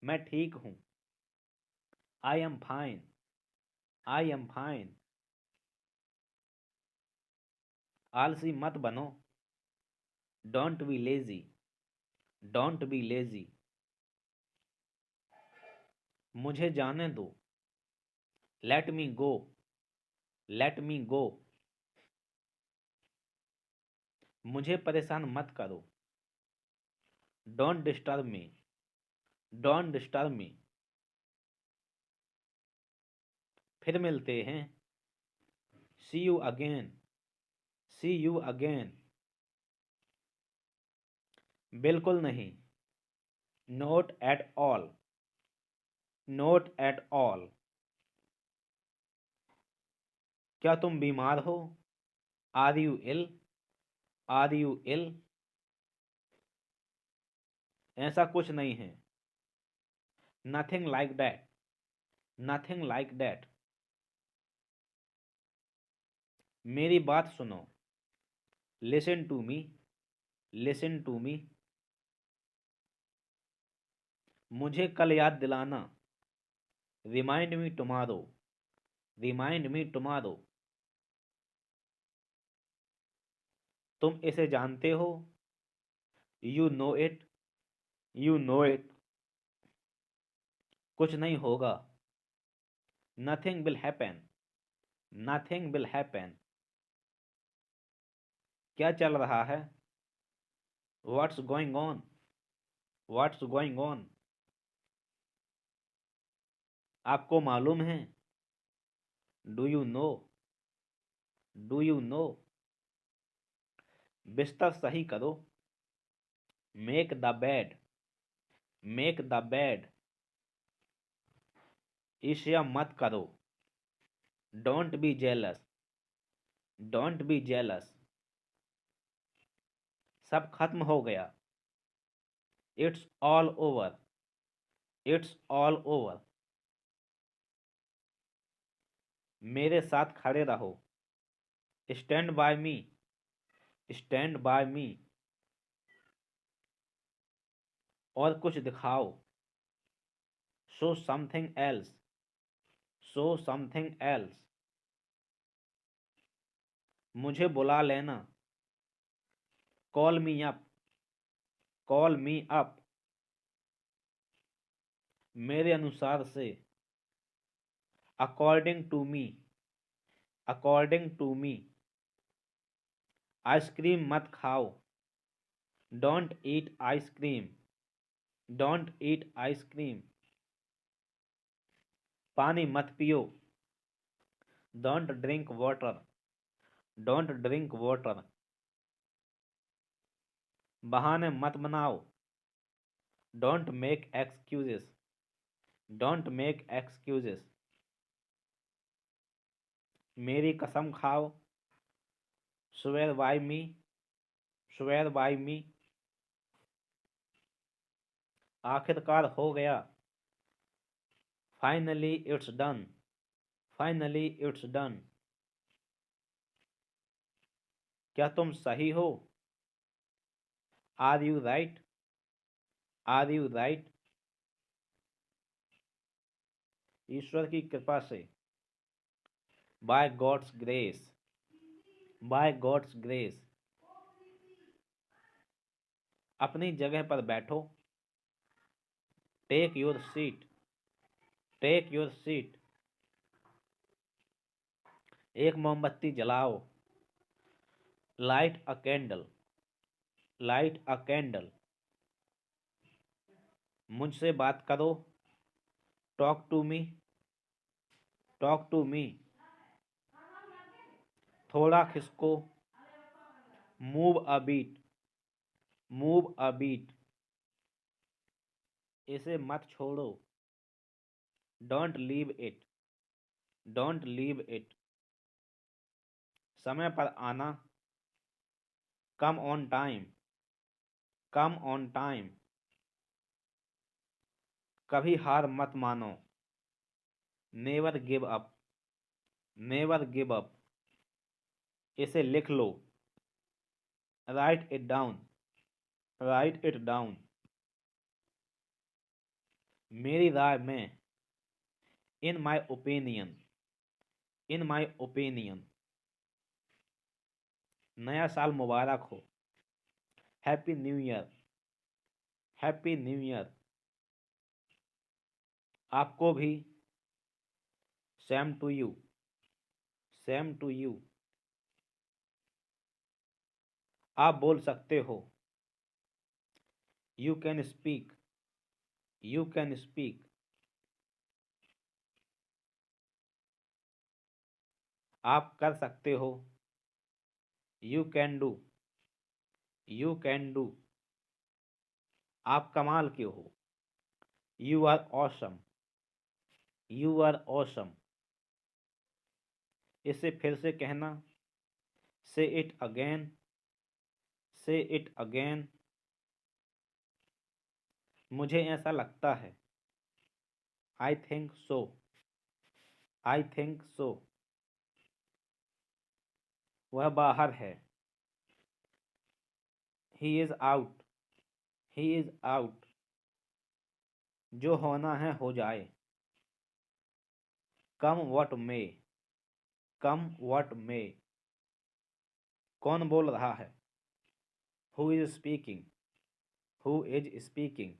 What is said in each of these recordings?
मैं ठीक हूँ। I am fine. I am fine. आलसी मत बनो। Don't be lazy. Don't be lazy. मुझे जाने दो। Let me go. Let me go. मुझे परेशान मत करो। Don't disturb me. Don't disturb me. फिर मिलते हैं। See you again. See you again. बिल्कुल नहीं। Not at all. Not at all. क्या तुम बीमार हो? Are you ill? Are you ill? ऐसा कुछ नहीं है। Nothing like that. Nothing like that. मेरी बात सुनो। Listen to me. Listen to me. मुझे कल याद दिलाना। Remind me tomorrow. Remind me tomorrow. तुम इसे जानते हो। You know it. You know it. कुछ नहीं होगा। Nothing will happen. Nothing will happen. क्या चल रहा है? What's going on? What's going on? आपको मालूम है? Do you know? Do you know? बिस्तर सही करो। Make the bed. Make the bed. ईर्ष्या मत करो। Don't be jealous. Don't be jealous. सब खत्म हो गया। It's all over. It's all over. मेरे साथ खड़े रहो। Stand by me. Stand by me. और कुछ दिखाओ। Show something else. Show something else. मुझे बुला लेना। Call me up. Call me up. मेरे अनुसार से। According to me. According to me. Ice cream मत खाओ। Don't eat ice cream. Don't eat ice cream. पानी मत पियो। Don't drink water. Don't drink water. बहाने मत बनाओ। Don't make excuses. Don't make excuses. मेरी कसम खाओ। Swear by me. Swear by me. आखिरकार हो गया। Finally it's done. Finally it's done. क्या तुम सही हो? Are you right? Are you right? ईश्वर की कृपा से। By God's grace. By God's grace. अपनी जगह पर बैठो। Take your seat. Take your seat. एक मोमबत्ती जलाओ। Light a candle. Light a candle. मुझसे बात करो। Talk to me. Talk to me. थोड़ा खिसको। Move a bit. Move a bit. इसे मत छोड़ो। Don't leave it. Don't leave it. समय पर आना। Come on time. Come on time. कभी हार मत मानो। Never give up. Never give up. इसे लिख लो। Write it down. Write it down. मेरी राय में, इन my opinion, in my opinion. नया साल मुबारक हो, happy new year, happy new year. आपको भी, same to you, same to you. आप बोल सकते हो, you can speak, you can speak. आप कर सकते हो, you can do, you can do. आप कमाल के हो, you are awesome, you are awesome. इसे फिर से कहना, say it again, say it again. मुझे ऐसा लगता है, I think so, I think so. वह बाहर है, he is out, he is out. जो होना है हो जाए, कम व्हाट मे, कम व्हाट मे। कौन बोल रहा है, who is speaking, who is speaking.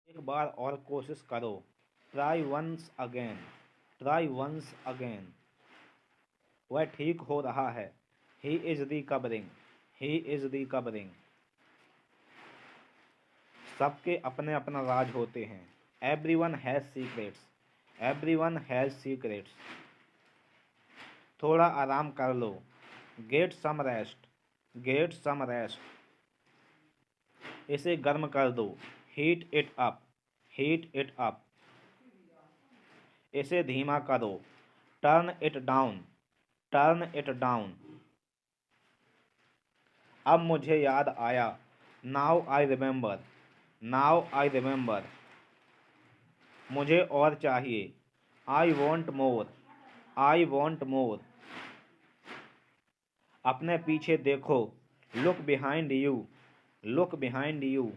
एक बार और कोशिश करो, try once again, try once again. वह ठीक हो रहा है, he is recovering, he is recovering. सबके अपने अपना राज होते हैं, everyone has secrets, everyone has secrets. थोड़ा आराम कर लो, get some rest, get some rest. इसे गर्म कर दो, heat it up, heat it up. इसे धीमा करो, turn it down, turn it down. अब मुझे याद आया, now I remember, now I remember. मुझे और चाहिए, I want more, I want more. अपने पीछे देखो, look behind you, look behind you.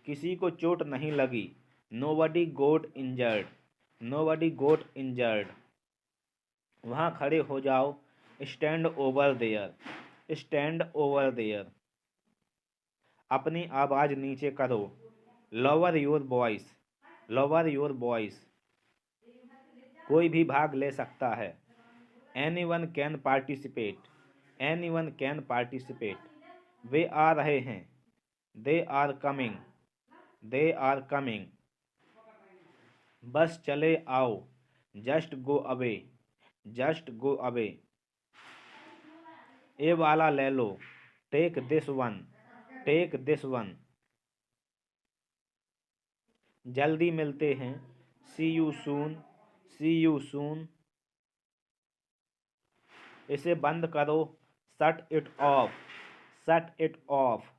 किसी को चोट नहीं लगी, nobody got injured, nobody got injured. वहाँ खड़े हो जाओ, stand over there, stand over there. अपनी आवाज़ नीचे करो, lower your voice, lower your voice. कोई भी भाग ले सकता है, anyone can participate, anyone can participate. वे आ रहे हैं, they are coming, they are coming. बस चले आओ, just go away, just go away. ये वाला ले लो, take this one, take this one. जल्दी मिलते हैं, see you soon, C you soon. इसे बंद करो, shut it off, shut it off.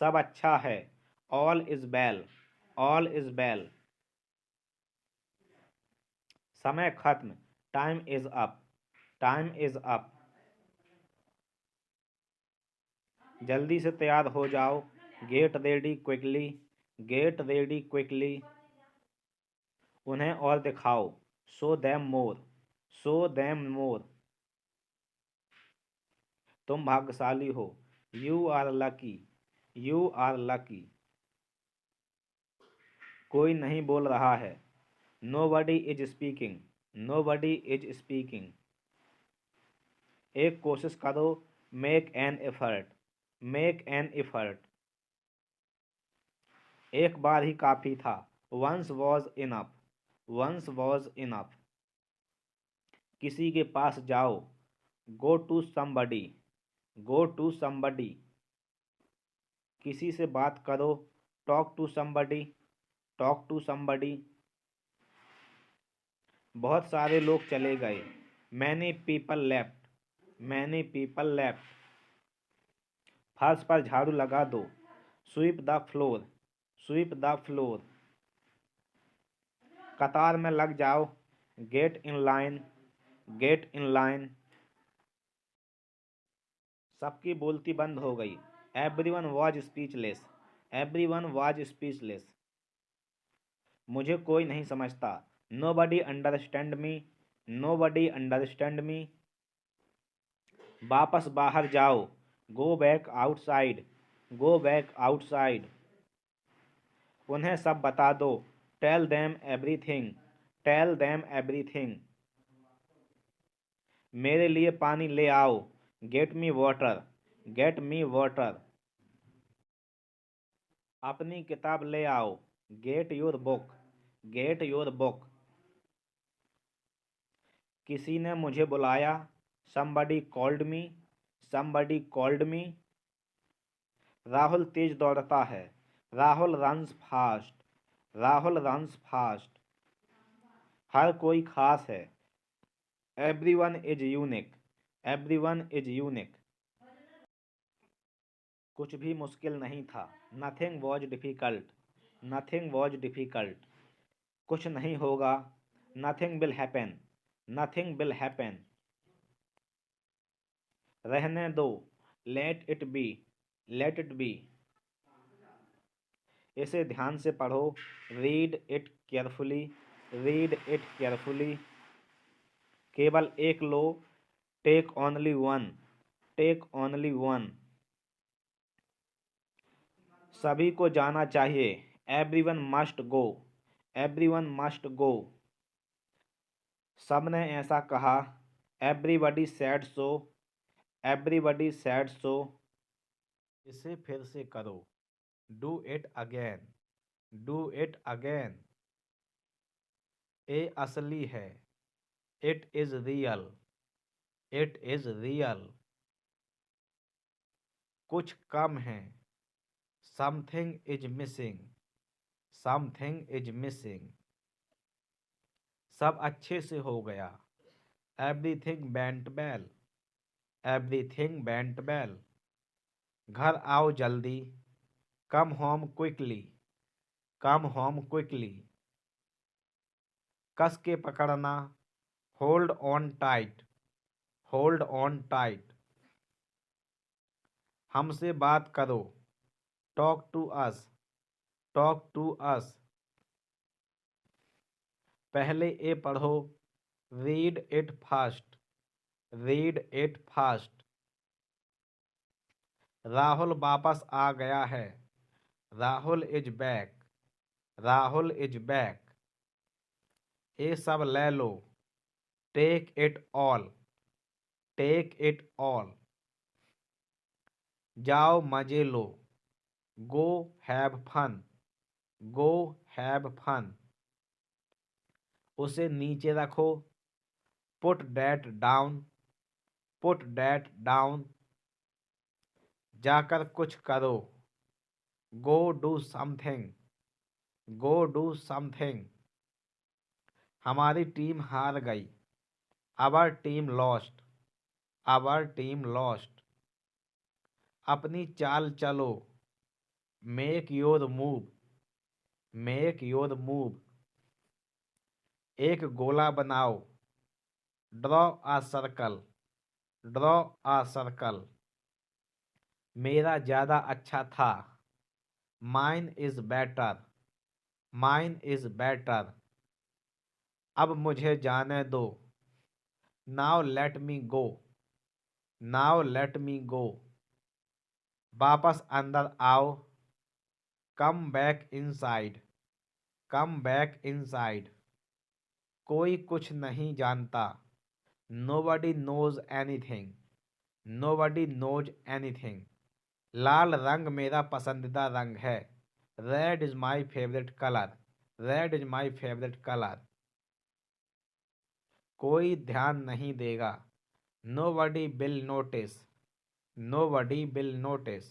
सब अच्छा है, all is well, all is well. समय खत्म, time is up, time is up. जल्दी से तैयार हो जाओ, get ready quickly, get ready quickly. उन्हें और दिखाओ, show them more, show them more. तुम भाग्यशाली हो, you are lucky, you are lucky. कोई नहीं बोल रहा है, nobody is speaking, nobody is speaking. एक कोशिश करो, make an effort, make an effort. एक बार ही काफ़ी था, once was enough, once was enough. किसी के पास जाओ, go to somebody, go to somebody. किसी से बात करो, talk to somebody, talk to somebody. बहुत सारे लोग चले गए, many people left, many people left. फर्श पर झाड़ू लगा दो, sweep the floor, sweep the floor. कतार में लग जाओ, get in line, get in line. सबकी बोलती बंद हो गई, everyone was speechless, Everyone was speechless. मुझे कोई नहीं समझता. Nobody understand me. Nobody understand me. वापस बाहर जाओ. Go back outside. Go back outside. उन्हें सब बता दो. Tell them everything. Tell them everything. मेरे लिए पानी ले आओ. Get me water. Get me water. अपनी किताब ले आओ. Get your book. Get your book. किसी ने मुझे बुलाया. Somebody called me. Somebody called me. Rahul तेज दौड़ता है. Rahul runs fast. Rahul runs fast. हर कोई खास है. Everyone is unique. Everyone is unique. कुछ भी मुश्किल नहीं था. Nothing was difficult. Nothing was difficult. कुछ नहीं होगा. Nothing will happen. Nothing will happen. रहने दो. Let it be. Let it be. इसे ध्यान से पढ़ो. Read it carefully. Read it carefully. केवल एक लो. Take only one. Take only one. सभी को जाना चाहिए. Everyone must go. Everyone must go. सबने ऐसा कहा. Everybody said so. Everybody said so. इसे फिर से करो. Do it again. Do it again. ये असली है. It is real. It is real. कुछ कम है. Something is missing. Something is missing. सब अच्छे से हो गया. Everything went well. Everything went well. घर आओ जल्दी. Come home quickly. Come home quickly. कस के पकड़ना. Hold on tight. Hold on tight. हमसे बात करो. Talk to us. Talk to us. पहले ये पढ़ो. Read it fast. Read it fast. Rahul वापस आ गया है. Rahul is back. Rahul is back. ये सब ले लो. Take it all. Take it all. जाओ मजे लो. Go have fun. Go have fun. उसे नीचे रखो. Put that down. Put that down. जाकर कुछ करो. Go do something. Go do something. हमारी टीम हार गई. Our team lost. Our team lost. अपनी चाल चलो. Make your move. Make your move. एक गोला बनाओ. Draw a circle. Draw a circle. मेरा ज़्यादा अच्छा था. Mine is better. Mine is better. अब मुझे जाने दो. Now let me go. Now let me go. वापस अंदर आओ. Come back inside. Come back inside. कोई कुछ नहीं जानता. Nobody knows anything. Nobody knows anything. लाल रंग मेरा पसंदीदा रंग है. Red is my favorite color. Red is my favorite color. कोई ध्यान नहीं देगा. Nobody will notice. Nobody will notice.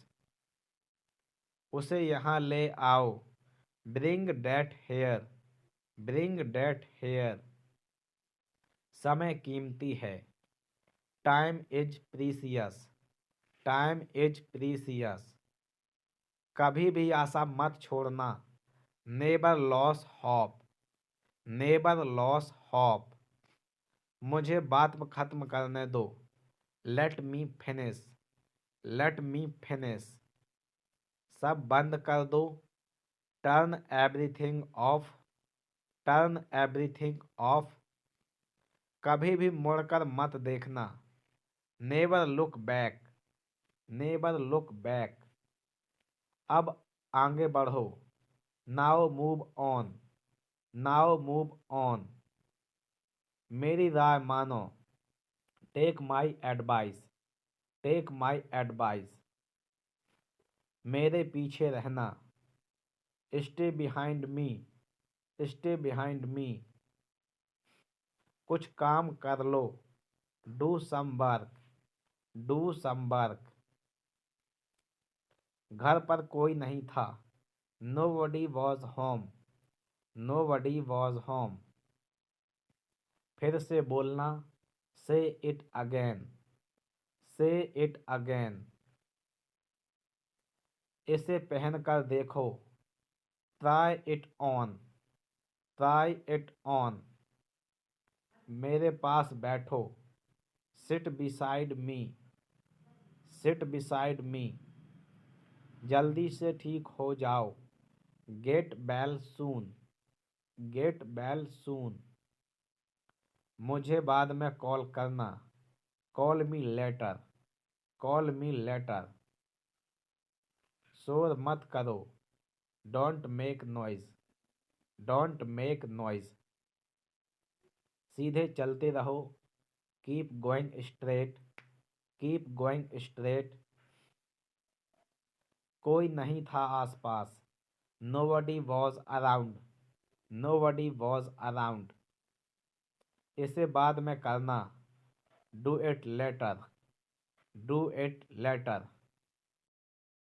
उसे यहाँ ले आओ. Bring that here. Bring that here. समय कीमती है. Time is precious. Time is precious. कभी भी आशा मत छोड़ना. Never lose hope. Never lose hope. मुझे बात खत्म करने दो. Let me finish. Let me finish. सब बंद कर दो। Turn everything off. Turn everything off. कभी भी मुड़कर मत देखना। Never look back. Never look back. अब आगे बढ़ो। Now move on. Now move on. मेरी राय मानो। Take my advice. Take my advice. मेरे पीछे रहना। Stay behind me. Stay behind me. कुछ काम कर लो। Do some work. Do some work. घर पर कोई नहीं था। Nobody was home. Nobody was home. फिर से बोलना। Say it again. Say it again. इसे पहन कर देखो। Try it on. Try it on. मेरे पास बैठो। Sit beside me. Sit beside me. जल्दी से ठीक हो जाओ। Get well soon. Get well soon. मुझे बाद में कॉल करना। Call me later. Call me later. शोर मत करो। Don't make noise. Don't make noise. सीधे चलते रहो। Keep going straight. Keep going straight. कोई नहीं था आसपास। Nobody was around. Nobody was around. इसे बाद में करना। Do it later. Do it later.